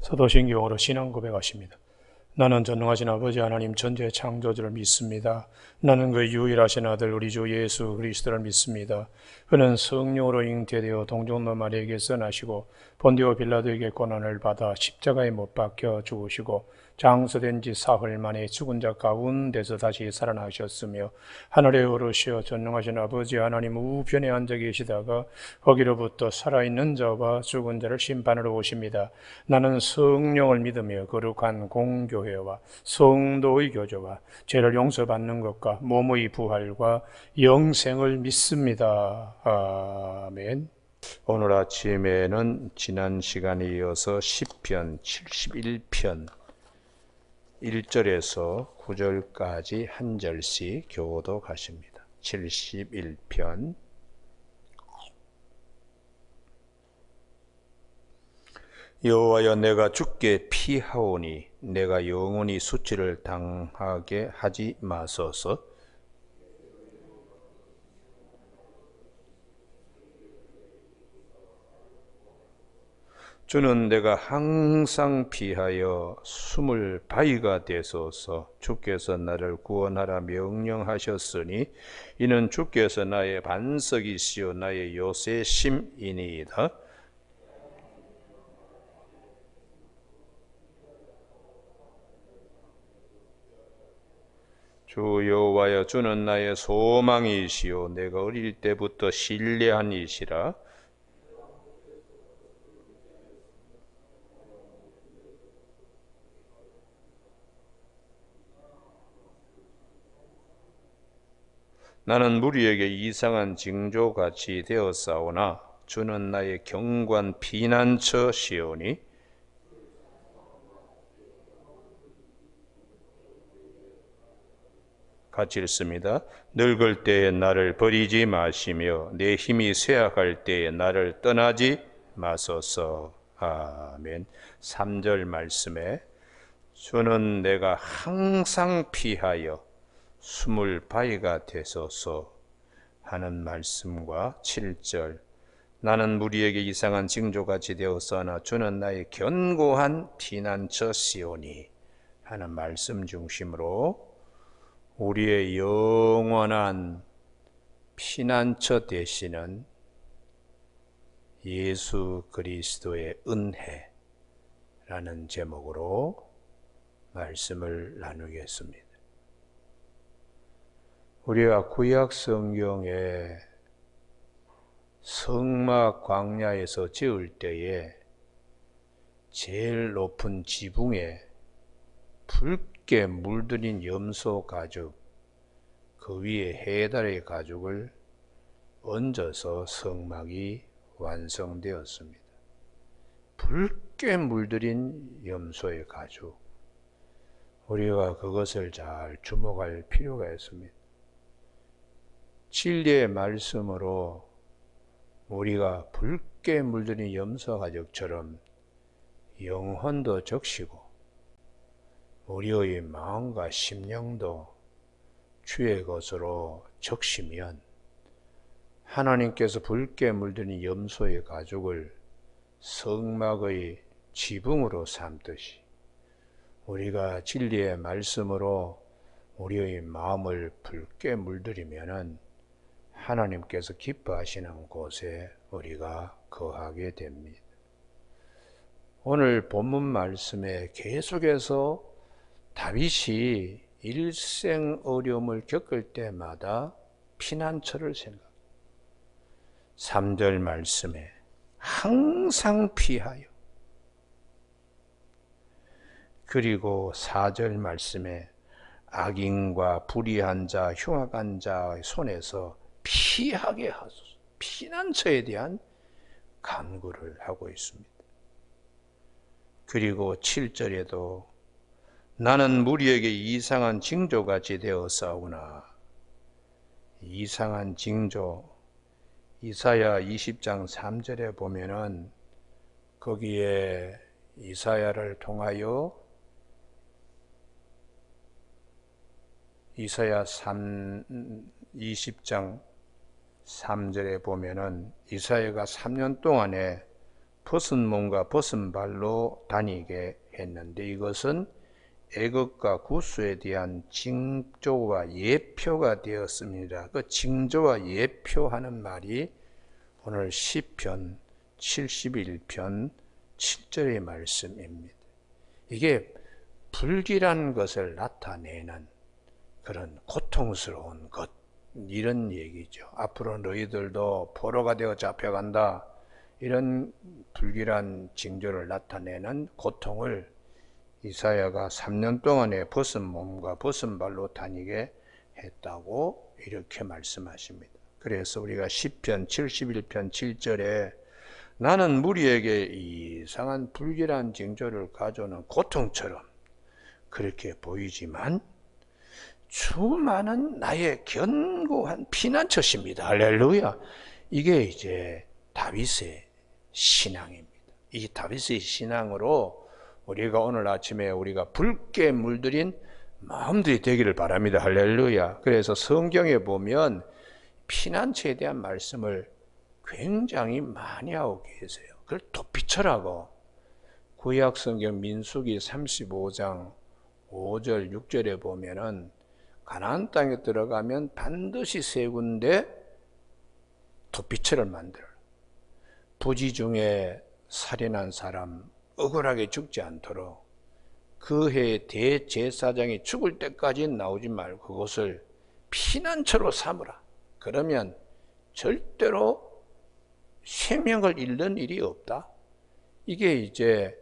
사도신경으로 신앙 고백하십니다. 나는 전능하신 아버지 하나님 전지의 창조주를 믿습니다. 나는 그 유일하신 아들 우리 주 예수 그리스도를 믿습니다. 그는 성령으로 잉태되어 동정노 마리아에게서 나시고 본디오 빌라도에게 고난을 받아 십자가에 못 박혀 죽으시고 장사된 지 사흘 만에 죽은 자 가운데서 다시 살아나셨으며 하늘에 오르시어 전능하신 아버지 하나님 우편에 앉아 계시다가 거기로부터 살아있는 자와 죽은 자를 심판하러 오십니다. 나는 성령을 믿으며 거룩한 공교회와 성도의 교제와 죄를 용서받는 것과 몸의 부활과 영생을 믿습니다. 아멘. 오늘 아침에는 지난 시간에 이어서 시편 71편 1절에서 9절까지 한 절씩 교독하십니다. 71편 여호와여, 내가 주께 피하오니 내가 영원히 수치를 당하게 하지 마소서. 주는 내가 항상 피하여 숨을 바위가 되소서. 주께서 나를 구원하라 명령하셨으니 이는 주께서 나의 반석이시요 나의 요새심이니이다. 주 여호와여, 주는 나의 소망이시요 내가 어릴 때부터 신뢰한 이시라. 나는 무리에게 이상한 징조같이 되었사오나 주는 나의 경관 피난처시오니 같이 읽습니다. 늙을 때에 나를 버리지 마시며 내 힘이 쇠약할 때에 나를 떠나지 마소서. 아멘. 3절 말씀에 주는 내가 항상 피하여 숨을 바위가 되소서 하는 말씀과 7절 나는 무리에게 이상한 징조같이 되었으나 주는 나의 견고한 피난처시오니 하는 말씀 중심으로 우리의 영원한 피난처 되시는 예수 그리스도의 은혜라는 제목으로 말씀을 나누겠습니다. 우리가 구약 성경에 성막 광야에서 지을 때에 제일 높은 지붕에 붉게 물들인 염소 가죽, 그 위에 해달의 가죽을 얹어서 성막이 완성되었습니다. 붉게 물들인 염소의 가죽, 우리가 그것을 잘 주목할 필요가 있습니다. 진리의 말씀으로 우리가 붉게 물들인 염소 가죽처럼 영혼도 적시고 우리의 마음과 심령도 주의 것으로 적시면 하나님께서 붉게 물들인 염소의 가죽을 성막의 지붕으로 삼듯이 우리가 진리의 말씀으로 우리의 마음을 붉게 물들이면은 하나님께서 기뻐하시는 곳에 우리가 거하게 됩니다. 오늘 본문 말씀에 계속해서 다윗이 일생 어려움을 겪을 때마다 피난처를 생각합니다. 3절 말씀에 항상 피하여, 그리고 4절 말씀에 악인과 불의한 자, 흉악한 자의 손에서 피하게 하소서. 피난처에 대한 간구를 하고 있습니다. 그리고 7절에도 나는 무리에게 이상한 징조같이 되었사오나, 이상한 징조, 이사야 20장 3절에 보면은 거기에 이사야를 통하여 이사야 20장 3절에 보면은 이사야가 3년 동안에 벗은 몸과 벗은 발로 다니게 했는데, 이것은 애굽과 구스에 대한 징조와 예표가 되었습니다. 그 징조와 예표하는 말이 오늘 시편 71편 7절의 말씀입니다. 이게 불길한 것을 나타내는 그런 고통스러운 것, 이런 얘기죠. 앞으로 너희들도 포로가 되어 잡혀간다, 이런 불길한 징조를 나타내는 고통을 이사야가 3년 동안에 벗은 몸과 벗은 발로 다니게 했다고 이렇게 말씀하십니다. 그래서 우리가 시편 71편 7절에 나는 무리에게 이상한 불길한 징조를 가져오는 고통처럼 그렇게 보이지만 주 많은 나의 견고한 피난처십니다. 할렐루야. 이게 이제 다윗의 신앙입니다. 이 다윗의 신앙으로 우리가 오늘 아침에 우리가 붉게 물들인 마음들이 되기를 바랍니다. 할렐루야. 그래서 성경에 보면 피난처에 대한 말씀을 굉장히 많이 하고 계세요. 그걸 도피처라고. 구약 성경 민수기 35장 5절 6절에 보면은 가나안 땅에 들어가면 반드시 3군데 도피처를 만들어요. 부지 중에 살인한 사람 억울하게 죽지 않도록 그 해 대제사장이 죽을 때까지 나오지 말고 그것을 피난처로 삼으라. 그러면 절대로 생명을 잃는 일이 없다. 이게 이제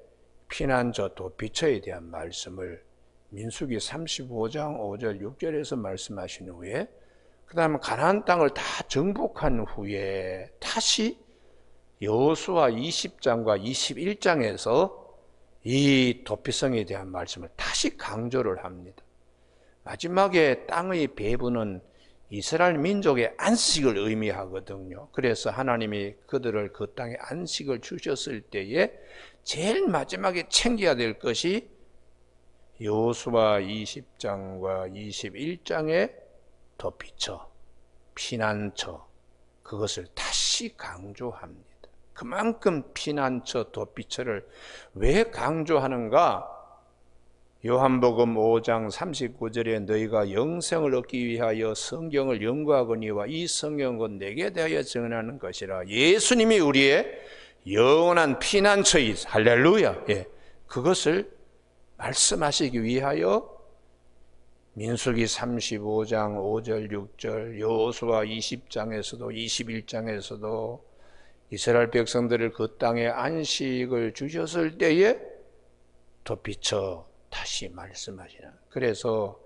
피난처 도피처에 대한 말씀을 민수기 35장 5절 6절에서 말씀하신 후에, 그 다음에 가나안 땅을 다 정복한 후에 다시 여호수아 20장과 21장에서 이 도피성에 대한 말씀을 다시 강조를 합니다. 마지막에 땅의 배분은 이스라엘 민족의 안식을 의미하거든요. 그래서 하나님이 그들을 그 땅에 안식을 주셨을 때에 제일 마지막에 챙겨야 될 것이 여호수아 20장과 21장의 도피처, 피난처, 그것을 다시 강조합니다. 그만큼 피난처, 도피처를 왜 강조하는가? 요한복음 5장 39절에 너희가 영생을 얻기 위하여 성경을 연구하거니와 이 성경은 내게 대하여 증언하는 것이라. 예수님이 우리의 영원한 피난처이다. 할렐루야. 예. 그것을 말씀하시기 위하여 민수기 35장 5절 6절, 여호수아 20장에서도 21장에서도 이스라엘 백성들을 그 땅에 안식을 주셨을 때에 도피처 다시 말씀하시는. 그래서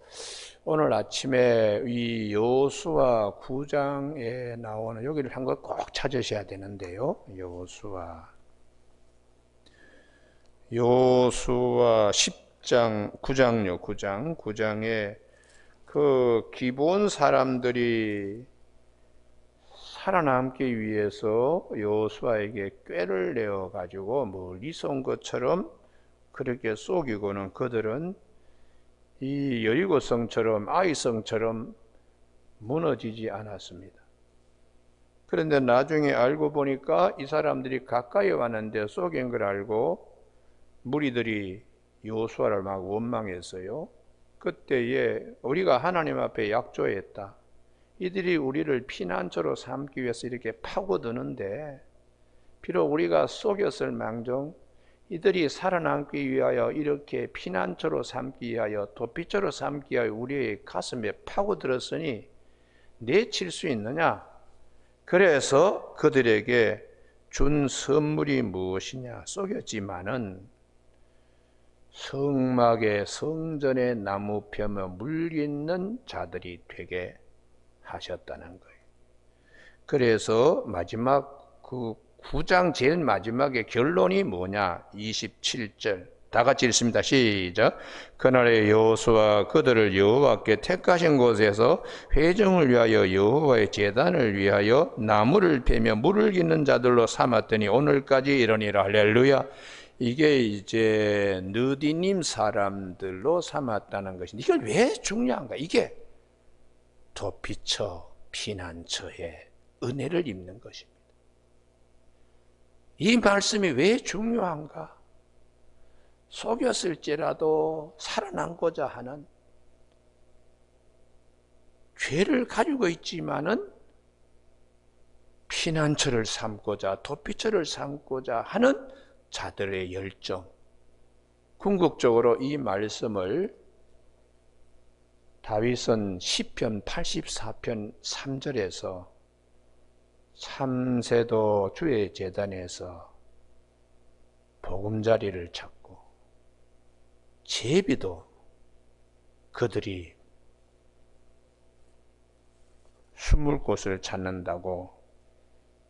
오늘 아침에 이 여호수아 9장에 나오는 여기를 한 걸 꼭 찾으셔야 되는데요. 여호수아 10장 9장요. 9장에 그 기본 사람들이 살아남기 위해서 여호수아에게 꾀를 내어 가지고 멀리서 온 것처럼 그렇게 속이고는 그들은 이 여리고성처럼 아이성처럼 무너지지 않았습니다. 그런데 나중에 알고 보니까 이 사람들이 가까이 왔는데 속인 걸 알고 무리들이 여호수아를 막 원망했어요. 그때에 우리가 하나님 앞에 약조했다. 이들이 우리를 피난처로 삼기 위해서 이렇게 파고드는데 비록 우리가 속였을 망정 이들이 살아남기 위하여 이렇게 피난처로 삼기 위하여 도피처로 삼기 위하여 우리의 가슴에 파고들었으니 내칠 수 있느냐? 그래서 그들에게 준 선물이 무엇이냐? 속였지만은 성막의 성전의 나무 펴며 물 있는 자들이 되게 하셨다는 거예요. 그래서 마지막 그 9장 제일 마지막에 결론이 뭐냐? 27절 다 같이 읽습니다. 시작. 그날에 여호수아 그들을 여호와께 택하신 곳에서 회중을 위하여 여호와의 제단을 위하여 나무를 패며 물을 깃는 자들로 삼았더니 오늘까지 이러니라. 할렐루야. 이게 이제 느디님 사람들로 삼았다는 것인데 이걸 왜 중요한가? 이게 도피처, 피난처의 은혜를 입는 것입니다. 이 말씀이 왜 중요한가? 속였을지라도 살아남고자 하는, 죄를 가지고 있지만은 피난처를 삼고자, 도피처를 삼고자 하는 자들의 열정. 궁극적으로 이 말씀을 다윗은 시편 84편 3절에서 참새도 주의 제단에서 보금자리를 찾고 제비도 그들이 숨을 곳을 찾는다고,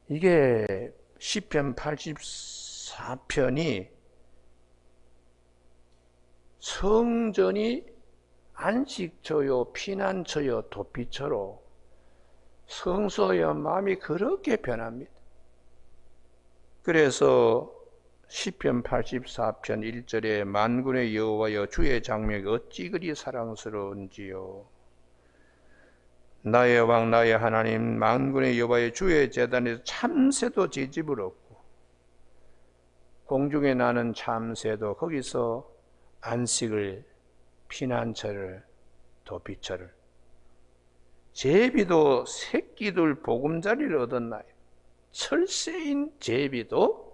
이게 시편 84편이 성전이 안식처요 피난처요 도피처로 성소의 마음이 그렇게 변합니다. 그래서 시편 84편 1절에 만군의 여호와여 주의 장막이 어찌 그리 사랑스러운지요. 나의 왕 나의 하나님 만군의 여호와의 주의 제단에서 참새도 제 집을 얻고 공중에 나는 참새도 거기서 안식을, 피난처를, 도피처를, 제비도 새끼들 보금자리를 얻었나요? 철새인 제비도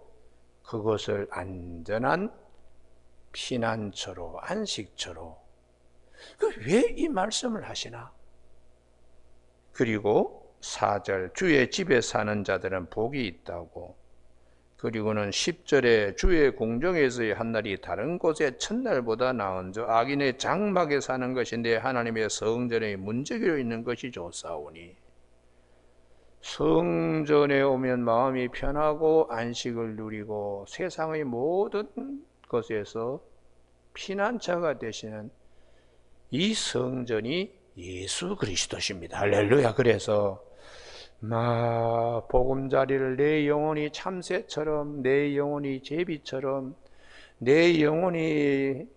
그것을 안전한 피난처로, 안식처로. 왜 이 말씀을 하시나? 그리고 4절 주의 집에 사는 자들은 복이 있다고, 그리고는 10절에 주의 공정에서의 한날이 다른 곳의 첫날보다 나은저 악인의 장막에 사는 것인데 하나님의 성전의 문지기로 있는 것이 좋사오니, 성전에 오면 마음이 편하고 안식을 누리고 세상의 모든 것에서 피난처가 되시는 이 성전이 예수 그리스도십니다. 할렐루야. 그래서 보금자리를 내 영혼이 참새처럼, 내 영혼이 제비처럼, 내 영혼이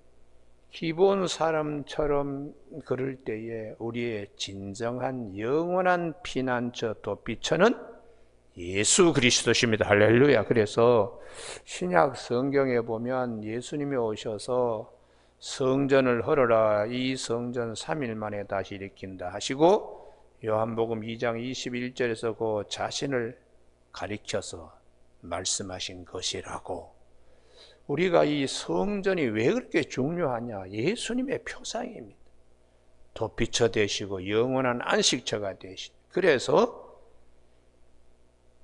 기본 사람처럼 그럴 때에 우리의 진정한 영원한 피난처, 도피처는 예수 그리스도십니다. 할렐루야. 그래서 신약 성경에 보면 예수님이 오셔서 성전을 헐어라, 이 성전 3일 만에 다시 일으킨다 하시고, 요한복음 2장 21절에서 그 자신을 가리켜서 말씀하신 것이라고. 우리가 이 성전이 왜 그렇게 중요하냐? 예수님의 표상입니다. 도피처 되시고 영원한 안식처가 되시고, 그래서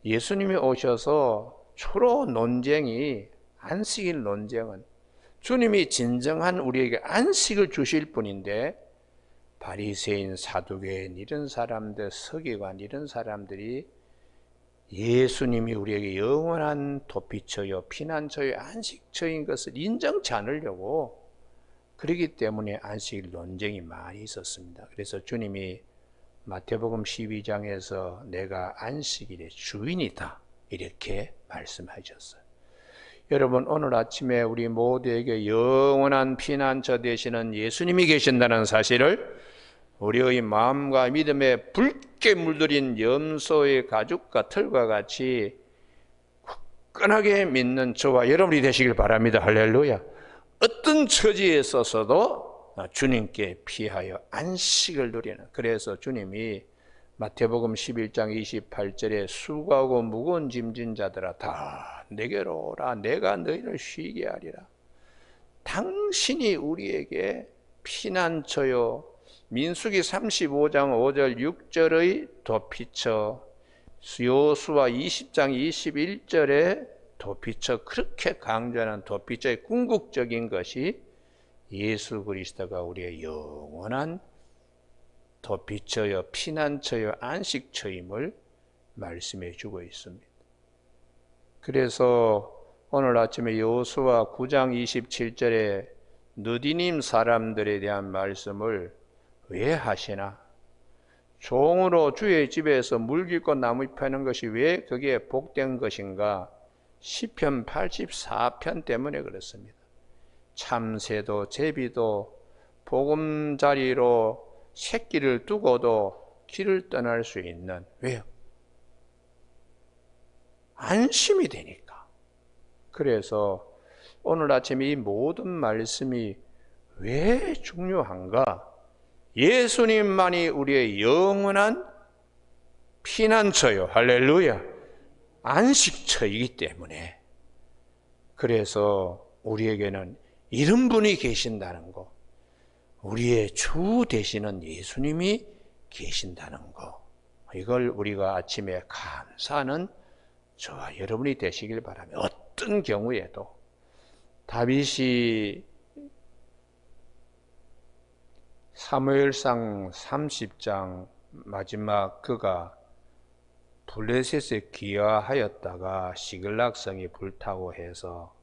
예수님이 오셔서 초로 논쟁이, 안식일 논쟁은 주님이 진정한 우리에게 안식을 주실 분인데, 바리새인, 사두개인 이런 사람들, 서기관 이런 사람들이 예수님이 우리에게 영원한 도피처요 피난처요 안식처인 것을 인정치 않으려고, 그렇기 때문에 안식일 논쟁이 많이 있었습니다. 그래서 주님이 마태복음 12장에서 내가 안식일의 주인이다 이렇게 말씀하셨어요. 여러분, 오늘 아침에 우리 모두에게 영원한 피난처 되시는 예수님이 계신다는 사실을 우리의 마음과 믿음에 붉게 물들인 염소의 가죽과 털과 같이 굳건하게 믿는 저와 여러분이 되시길 바랍니다. 할렐루야. 어떤 처지에 있어서도 주님께 피하여 안식을 누리는, 그래서 주님이 마태복음 11장 28절에 수고하고 무거운 짐진 자들아 다 내게로 오라, 내가 너희를 쉬게 하리라. 당신이 우리에게 피난처요, 민수기 35장 5절 6절의 도피처, 여호수아 20장 21절의 도피처, 그렇게 강조하는 도피처의 궁극적인 것이 예수 그리스도가 우리의 영원한 도피처요 피난처요 안식처임을 말씀해 주고 있습니다. 그래서 오늘 아침에 여호수아 9장 27절에 느디님 사람들에 대한 말씀을 왜 하시나? 종으로 주의 집에서 물 깊고 나무 파는 것이 왜 그게 복된 것인가? 시편 84편 때문에 그렇습니다. 참새도 제비도 보금자리로 새끼를 두고도 길을 떠날 수 있는, 왜요? 안심이 되니까. 그래서 오늘 아침 이 모든 말씀이 왜 중요한가? 예수님만이 우리의 영원한 피난처요. 할렐루야. 안식처이기 때문에. 그래서 우리에게는 이런 분이 계신다는 거, 우리의 주 되시는 예수님이 계신다는 거, 이걸 우리가 아침에 감사하는 저와 여러분이 되시길 바라며, 어떤 경우에도 다윗이 사무엘상 30장 마지막 그가 블레셋에 귀화하였다가 시글락성이 불타고 해서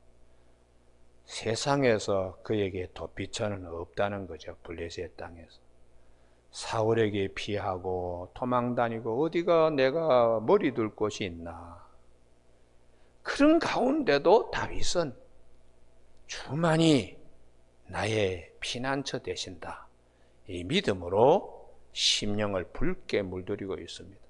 세상에서 그에게 도피처는 없다는 거죠. 블레셋 땅에서 사울에게 피하고 도망다니고 어디가 내가 머리 둘 곳이 있나. 그런 가운데도 다윗은 주만이 나의 피난처 되신다, 이 믿음으로 심령을 붉게 물들이고 있습니다.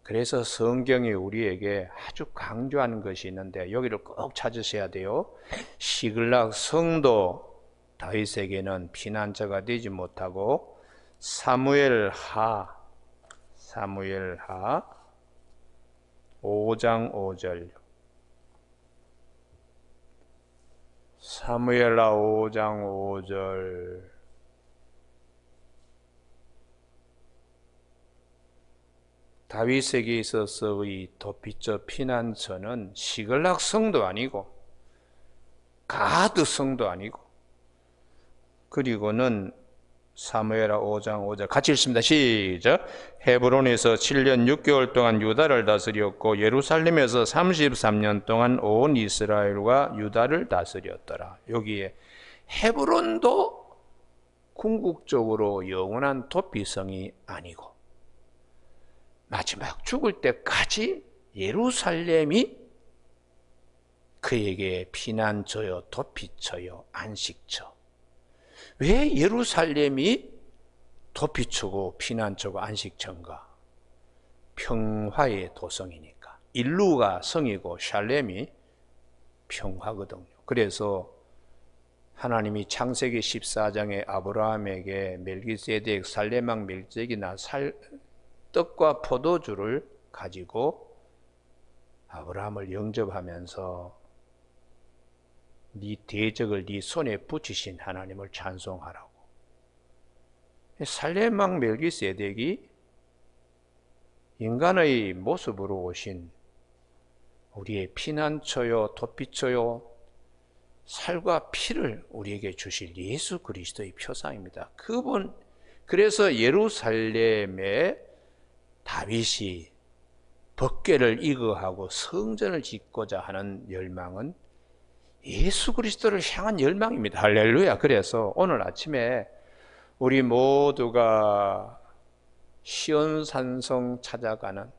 그래서 성경이 우리에게 아주 강조하는 것이 있는데 여기를 꼭 찾으셔야 돼요. 시글락 성도 다윗에게는 피난처가 되지 못하고 사무엘하 5장 5절, 사무엘하 5장 5절, 다윗에게 있어서의 도피처 피난처는 시글락 성도 아니고 가드 성도 아니고, 그리고는 사무엘하 5장 5절 같이 읽습니다. 시작. 헤브론에서 7년 6개월 동안 유다를 다스렸고 예루살렘에서 33년 동안 온 이스라엘과 유다를 다스렸더라. 여기에 헤브론도 궁극적으로 영원한 도피성이 아니고 마지막 죽을 때까지 예루살렘이 그에게 피난처요, 도피처요, 안식처. 왜 예루살렘이 도피처고 피난처고 안식처인가? 평화의 도성이니까. 일루가 성이고 샬렘이 평화거든요. 그래서 하나님이 창세기 14장에 아브라함에게 멜기세덱 살레망 멜기세덱이나 떡과 포도주를 가지고 아브라함을 영접하면서 네 대적을 네 손에 붙이신 하나님을 찬송하라고. 살레망 멜기세덱이 인간의 모습으로 오신 우리의 피난처요, 도피처요, 살과 피를 우리에게 주실 예수 그리스도의 표상입니다. 그분, 그래서 예루살렘에 다윗이 법궤를 이거하고 성전을 짓고자 하는 열망은 예수 그리스도를 향한 열망입니다. 할렐루야. 그래서 오늘 아침에 우리 모두가 시온산성 찾아가는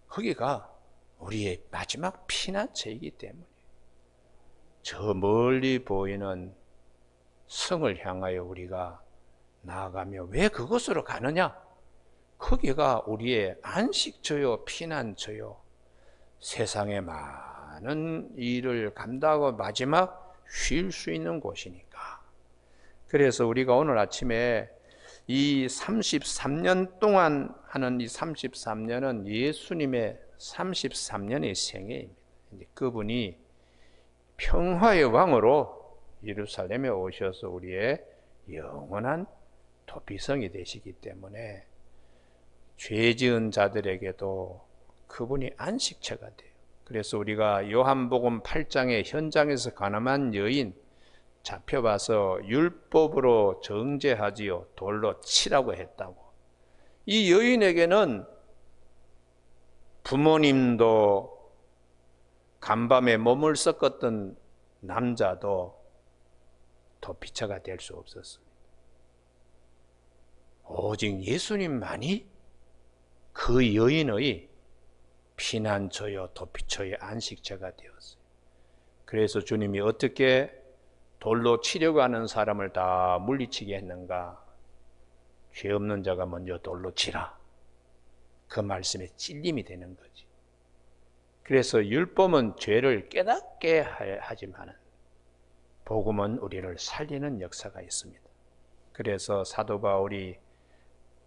거기가 우리의 마지막 피난처이기 때문에 저 멀리 보이는 성을 향하여 우리가 나아가며 왜 그곳으로 가느냐? 거기가 우리의 안식처요, 피난처요, 세상의 많은 일을 감당하고 마지막 쉴 수 있는 곳이니까. 그래서 우리가 오늘 아침에 이 33년 동안 하는 이 33년은 예수님의 33년의 생애입니다. 그분이 평화의 왕으로 예루살렘에 오셔서 우리의 영원한 도피성이 되시기 때문에 죄 지은 자들에게도 그분이 안식처가 돼요. 그래서 우리가 요한복음 8장의 현장에서 가늠한 여인 잡혀봐서 율법으로 정죄하지요, 돌로 치라고 했다고. 이 여인에게는 부모님도 간밤에 몸을 썩었던 남자도 도피처가 될 수 없었습니다. 오직 예수님만이 그 여인의 피난처요, 도피처의 안식처가 되었어요. 그래서 주님이 어떻게 돌로 치려고 하는 사람을 다 물리치게 했는가? 죄 없는 자가 먼저 돌로 치라. 그 말씀에 찔림이 되는 거지. 그래서 율법은 죄를 깨닫게 하지만 복음은 우리를 살리는 역사가 있습니다. 그래서 사도 바울이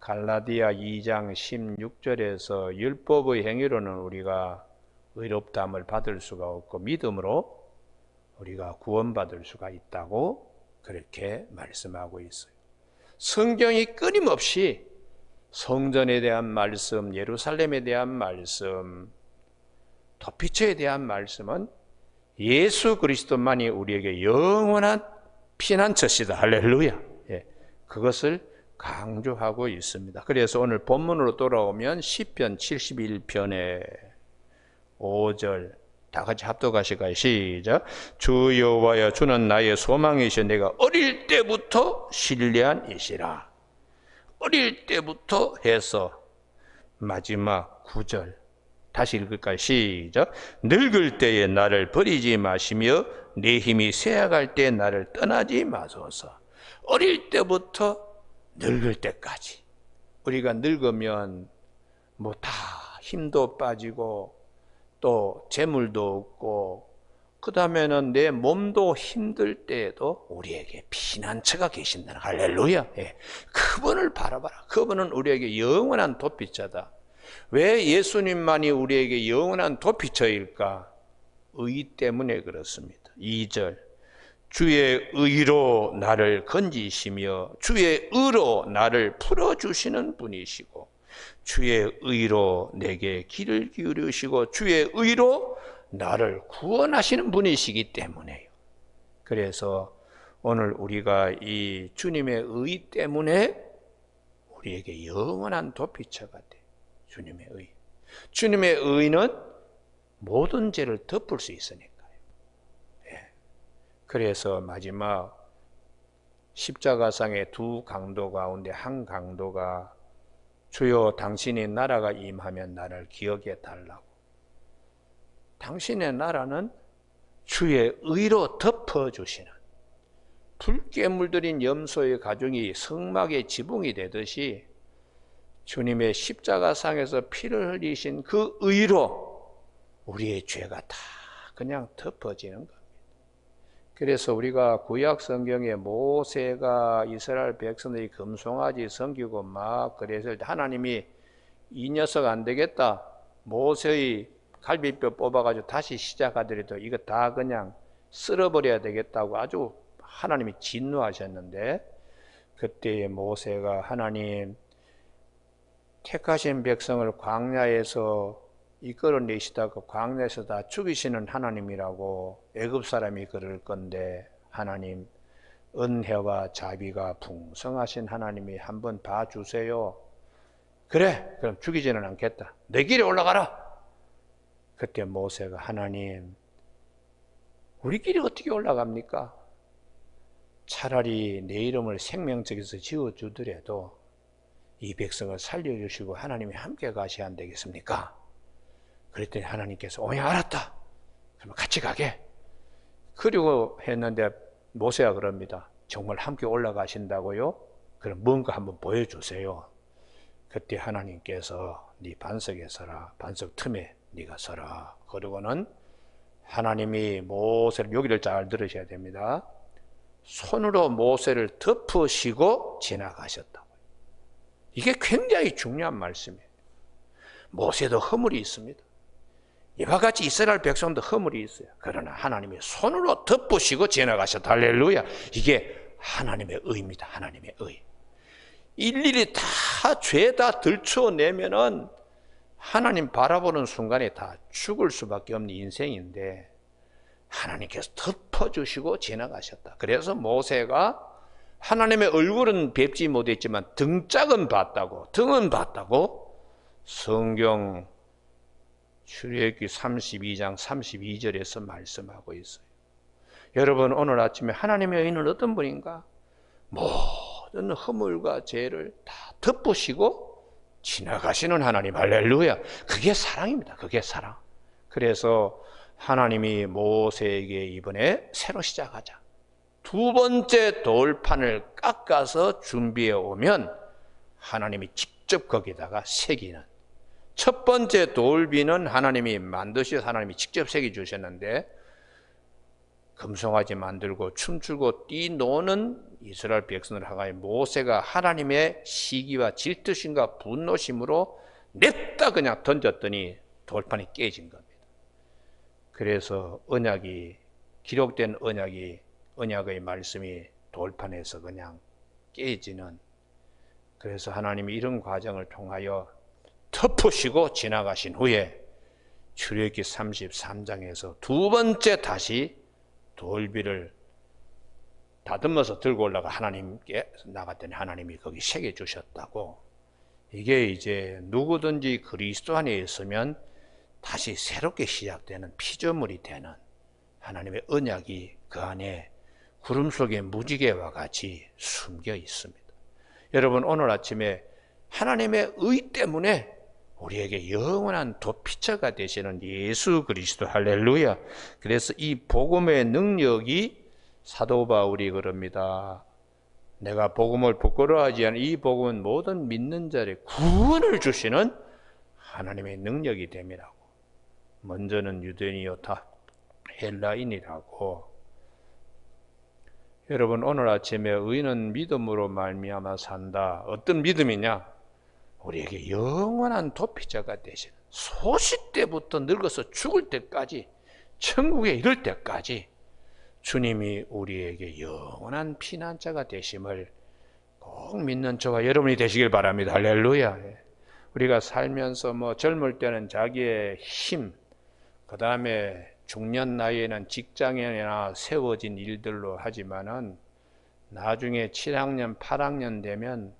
갈라디아 2장 16절에서 율법의 행위로는 우리가 의롭다함을 받을 수가 없고 믿음으로 우리가 구원받을 수가 있다고 그렇게 말씀하고 있어요. 성경이 끊임없이 성전에 대한 말씀, 예루살렘에 대한 말씀, 도피처에 대한 말씀은 예수 그리스도만이 우리에게 영원한 피난처시다. 할렐루야. 그것을 강조하고 있습니다. 그래서 오늘 본문으로 돌아오면 시편 71편의 5절 다 같이 합독하실까요? 시작. 주 여호와여, 주는 나의 소망이시여 내가 어릴 때부터 신뢰한 이시라. 어릴 때부터 해서 마지막 9절 다시 읽을까요? 시작. 늙을 때에 나를 버리지 마시며 내 힘이 쇠약할 때 나를 떠나지 마소서. 어릴 때부터 늙을 때까지. 우리가 늙으면 뭐 다 힘도 빠지고 또 재물도 없고 그 다음에는 내 몸도 힘들 때에도 우리에게 피난처가 계신다는 할렐루야. 그분을 바라봐라. 그분은 우리에게 영원한 도피처다. 왜 예수님만이 우리에게 영원한 도피처일까? 의 때문에 그렇습니다. 2절 주의 의로 나를 건지시며 주의 의로 나를 풀어주시는 분이시고 주의 의로 내게 귀를 기울이시고 주의 의로 나를 구원하시는 분이시기 때문에요. 그래서 오늘 우리가 이 주님의 의 때문에 우리에게 영원한 도피처가 돼. 주님의 의. 주님의 의는 모든 죄를 덮을 수 있으니까요. 그래서 마지막 십자가상의 두 강도 가운데 한 강도가 주여 당신의 나라가 임하면 나를 기억해 달라고. 당신의 나라는 주의 의로 덮어주시는 붉게 물들인 염소의 가죽이 성막의 지붕이 되듯이 주님의 십자가상에서 피를 흘리신 그 의로 우리의 죄가 다 그냥 덮어지는 겁니다. 그래서 우리가 구약 성경에 모세가 이스라엘 백성들이 금송아지 섬기고 막 그랬을 때 하나님이 이 녀석 안 되겠다. 모세의 갈비뼈 뽑아가지고 다시 시작하더라도 이거 다 그냥 쓸어버려야 되겠다고 아주 하나님이 진노하셨는데 그때 모세가 하나님 택하신 백성을 광야에서 이끌어내시다가 광야에서 다 죽이시는 하나님이라고 애굽 사람이 그럴 건데 하나님 은혜와 자비가 풍성하신 하나님이 한번 봐주세요. 그래 그럼 죽이지는 않겠다. 내 길에 올라가라. 그때 모세가 하나님 우리 길이 어떻게 올라갑니까? 차라리 내 이름을 생명책에서 지워주더라도 이 백성을 살려주시고 하나님이 함께 가셔야 안 되겠습니까? 그랬더니 하나님께서 알았다. 그러면 같이 가게. 그리고 했는데 모세가 그럽니다. 정말 함께 올라가신다고요? 그럼 뭔가 한번 보여주세요. 그때 하나님께서 네 반석에 서라. 반석 틈에 네가 서라. 그러고는 하나님이 모세를 여기를 잘 들으셔야 됩니다. 손으로 모세를 덮으시고 지나가셨다고요. 이게 굉장히 중요한 말씀이에요. 모세도 허물이 있습니다. 이와 같이 이스라엘 백성도 허물이 있어요. 그러나 하나님이 손으로 덮으시고 지나가셨다. 할렐루야. 이게 하나님의 의입니다. 하나님의 의. 일일이 다 죄 다 들춰내면은 하나님 바라보는 순간에 다 죽을 수밖에 없는 인생인데 하나님께서 덮어주시고 지나가셨다. 그래서 모세가 하나님의 얼굴은 뵙지 못했지만 등짝은 봤다고, 등은 봤다고 성경 출애굽기 32장 32절에서 말씀하고 있어요. 여러분 오늘 아침에 하나님의 의는 어떤 분인가? 모든 허물과 죄를 다 덮으시고 지나가시는 하나님. 할렐루야. 그게 사랑입니다. 그게 사랑. 그래서 하나님이 모세에게 이번에 새로 시작하자. 두 번째 돌판을 깎아서 준비해 오면 하나님이 직접 거기다가 새기는 첫 번째 돌비는 하나님이 만드셔서 하나님이 직접 새겨 주셨는데, 금송아지 만들고 춤추고 뛰노는 이스라엘 백성을 향하여 모세가 하나님의 시기와 질투심과 분노심으로 냈다 그냥 던졌더니 돌판이 깨진 겁니다. 그래서 언약이, 기록된 언약의 말씀이 돌판에서 그냥 깨지는, 그래서 하나님이 이런 과정을 통하여 덮으시고 지나가신 후에 출애굽기 33장에서 두 번째 다시 돌비를 다듬어서 들고 올라가 하나님께 나갔더니 하나님이 거기 새겨 주셨다고. 이게 이제 누구든지 그리스도 안에 있으면 다시 새롭게 시작되는 피조물이 되는 하나님의 언약이 그 안에 구름 속의 무지개와 같이 숨겨 있습니다. 여러분, 오늘 아침에 하나님의 의 때문에 우리에게 영원한 도피처가 되시는 예수 그리스도, 할렐루야. 그래서 이 복음의 능력이 사도 바울이 그럽니다. 내가 복음을 부끄러워하지 않은 이 복음은 모든 믿는 자의 구원을 주시는 하나님의 능력이 됨이라고. 먼저는 유대인이요 다 헬라인이라고. 여러분, 오늘 아침에 의인은 믿음으로 말미암아 산다. 어떤 믿음이냐? 우리에게 영원한 도피자가 되시는, 소시 때부터 늙어서 죽을 때까지, 천국에 이를 때까지 주님이 우리에게 영원한 피난자가 되심을 꼭 믿는 저와 여러분이 되시길 바랍니다. 할렐루야. 우리가 살면서 젊을 때는 자기의 힘, 그 다음에 중년 나이에는 직장이나 세워진 일들로 하지만은 나중에 7학년, 8학년 되면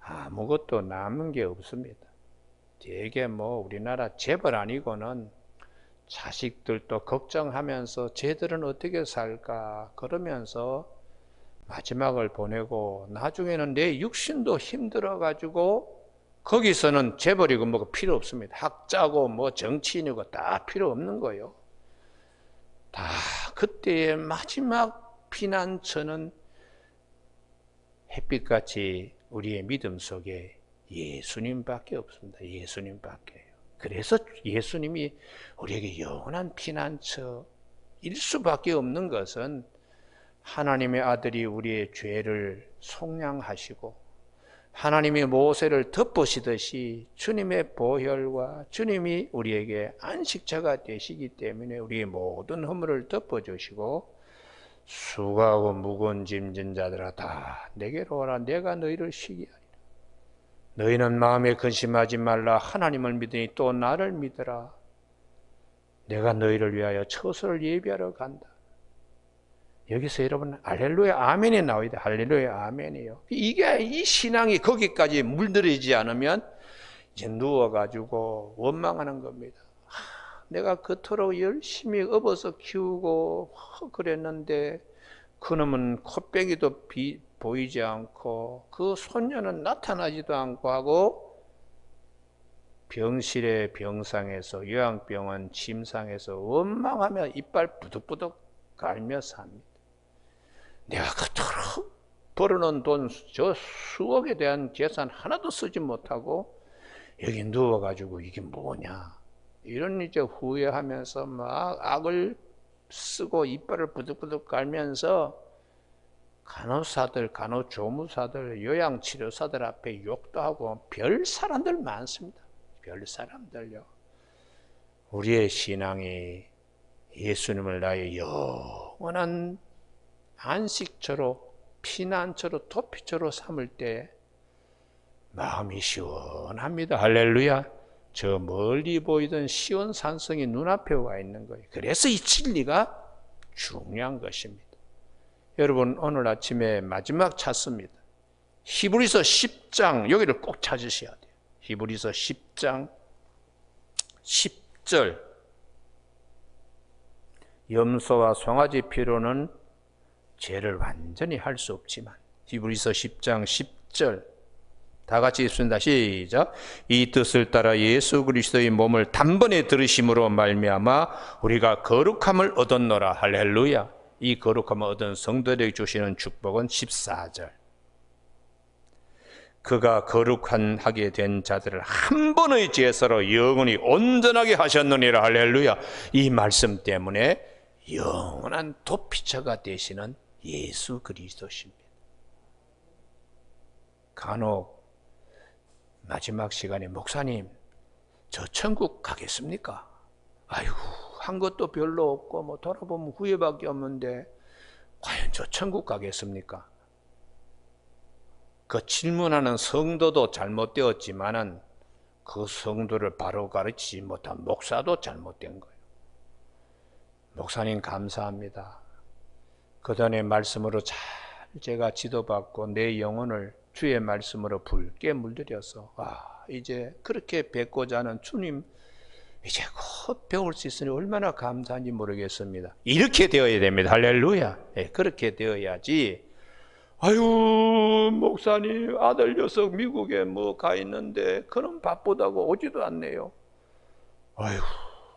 아무것도 남은 게 없습니다. 되게 우리나라 재벌 아니고는 자식들도 걱정하면서 쟤들은 어떻게 살까 그러면서 마지막을 보내고, 나중에는 내 육신도 힘들어가지고 거기서는 재벌이고 뭐가 필요 없습니다. 학자고 정치인이고 다 필요 없는 거예요. 다 그때의 마지막 피난처는 햇빛같이 우리의 믿음 속에 예수님밖에 없습니다. 예수님밖에요. 그래서 예수님이 우리에게 영원한 피난처일 수밖에 없는 것은 하나님의 아들이 우리의 죄를 속량하시고 하나님이 모세를 덮으시듯이 주님의 보혈과 주님이 우리에게 안식처가 되시기 때문에 우리의 모든 허물을 덮어주시고, 수고하고 무거운 짐진 자들아 다 내게로 오라, 내가 너희를 쉬게 하리라. 너희는 마음에 근심하지 말라. 하나님을 믿으니 또 나를 믿으라. 내가 너희를 위하여 처소를 예비하러 간다. 여기서 여러분 할렐루야 아멘이 나와야 돼. 할렐루야 아멘이요. 이게 이 신앙이 거기까지 물들이지 않으면 이제 누워가지고 원망하는 겁니다. 내가 그토록 열심히 업어서 키우고 그랬는데 그놈은 콧배기도 보이지 않고 그 손녀는 나타나지도 않고 하고, 병실의 병상에서, 요양병원 침상에서 원망하며 이빨 부득부득 갈며 삽니다. 내가 그토록 벌어놓은 돈, 저 수억에 대한 재산 하나도 쓰지 못하고 여기 누워가지고 이게 뭐냐, 이런 이제 후회하면서 막 악을 쓰고 이빨을 부득부득 갈면서 간호사들, 간호조무사들, 요양치료사들 앞에 욕도 하고 별 사람들 많습니다. 별 사람들요. 우리의 신앙이 예수님을 나의 영원한 안식처로, 피난처로, 도피처로 삼을 때 마음이 시원합니다. 할렐루야. 저 멀리 보이던 시온 산성이 눈앞에 와 있는 거예요. 그래서 이 진리가 중요한 것입니다. 여러분, 오늘 아침에 마지막 찾습니다. 히브리서 10장, 여기를 꼭 찾으셔야 돼요. 히브리서 10장 10절. 염소와 송아지 피로는 죄를 완전히 할 수 없지만, 히브리서 10장 10절 다 같이 읽습니다. 시작. 이 뜻을 따라 예수 그리스도의 몸을 단번에 들으심으로 말미암아 우리가 거룩함을 얻었노라. 할렐루야. 이 거룩함을 얻은 성도들에게 주시는 축복은 14절. 그가 거룩하게 된 자들을 한 번의 제사로 영원히 온전하게 하셨느니라. 할렐루야. 이 말씀 때문에 영원한 도피처가 되시는 예수 그리스도십니다. 간혹 마지막 시간에 목사님 저 천국 가겠습니까? 아이고 한 것도 별로 없고 뭐 돌아보면 후회밖에 없는데 과연 저 천국 가겠습니까? 그 질문하는 성도도 잘못되었지만은 그 성도를 바로 가르치지 못한 목사도 잘못된 거예요. 목사님 감사합니다. 그전에 말씀으로 잘 제가 지도받고 내 영혼을 주의 말씀으로 붉게 물들여서 이제 그렇게 뵙고자 하는 주님 이제 곧 배울 수 있으니 얼마나 감사한지 모르겠습니다. 이렇게 되어야 됩니다. 할렐루야. 네, 그렇게 되어야지. 아유 목사님 아들 녀석 미국에 뭐 가 있는데 그럼 바쁘다고 오지도 않네요. 아유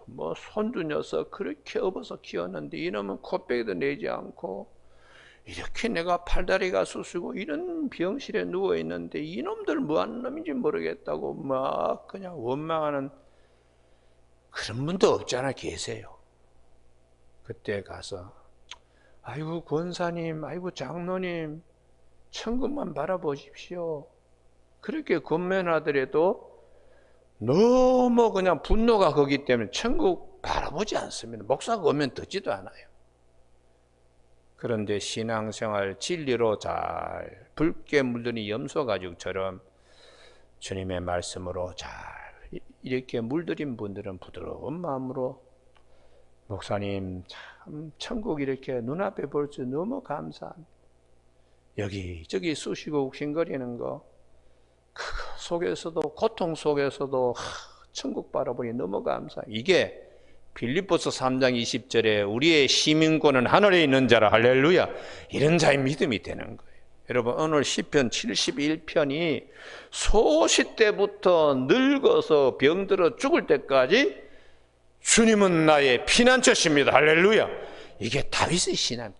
뭐 손주 녀석 그렇게 업어서 키웠는데 이놈은 코빼기도 내지 않고 이렇게 내가 팔다리가 쑤시고 이런 병실에 누워 있는데 이놈들 뭐 하는 놈인지 모르겠다고 막 그냥 원망하는 그런 분도 없지 않아 계세요. 그때 가서 아이고 권사님 아이고 장로님 천국만 바라보십시오. 그렇게 권면하더라도 너무 그냥 분노가 거기 때문에 천국 바라보지 않습니다. 목사가 오면 듣지도 않아요. 그런데 신앙생활 진리로 잘 붉게 물드는 염소가죽처럼 주님의 말씀으로 잘 이렇게 물들인 분들은 부드러운 마음으로 목사님 참 천국 이렇게 눈앞에 볼 수 너무 감사합니다. 여기저기 쑤시고 욱신거리는 거 그 속에서도 고통 속에서도 천국 바라보니 너무 감사합니다. 이게 빌립보서 3장 20절에 우리의 시민권은 하늘에 있는 자라 할렐루야 이런 자의 믿음이 되는 거예요. 여러분 오늘 시편 71편이 소시 때부터 늙어서 병들어 죽을 때까지 주님은 나의 피난처십니다. 할렐루야. 이게 다윗의 신앙이에요.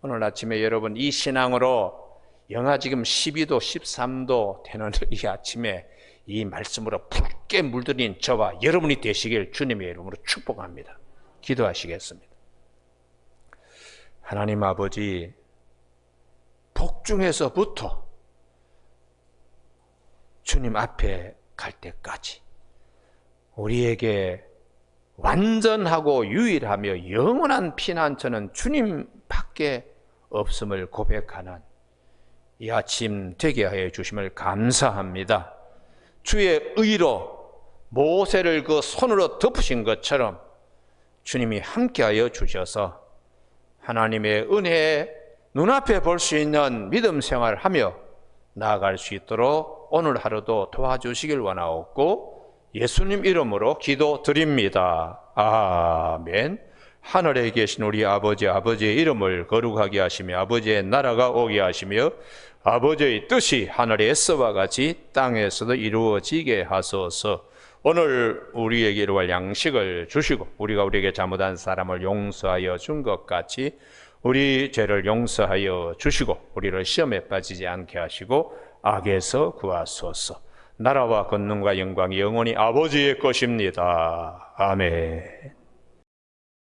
오늘 아침에 여러분 이 신앙으로 영하 지금 12도 13도 되는 이 아침에 이 말씀으로 붉게 물들인 저와 여러분이 되시길 주님의 이름으로 축복합니다. 기도하시겠습니다. 하나님 아버지 복중에서부터 주님 앞에 갈 때까지 우리에게 완전하고 유일하며 영원한 피난처는 주님밖에 없음을 고백하는 이 아침 되게 하여 주심을 감사합니다. 주의 의로 모세를 그 손으로 덮으신 것처럼 주님이 함께하여 주셔서 하나님의 은혜에 눈앞에 볼 수 있는 믿음 생활하며 나아갈 수 있도록 오늘 하루도 도와주시길 원하옵고 예수님 이름으로 기도드립니다. 아멘. 하늘에 계신 우리 아버지의 이름을 거룩하게 하시며 아버지의 나라가 오게 하시며 아버지의 뜻이 하늘에서와 같이 땅에서도 이루어지게 하소서. 오늘 우리에게 이루어갈 양식을 주시고 우리가 우리에게 잘못한 사람을 용서하여 준 것 같이 우리 죄를 용서하여 주시고 우리를 시험에 빠지지 않게 하시고 악에서 구하소서. 나라와 권능과 영광이 영원히 아버지의 것입니다. 아멘.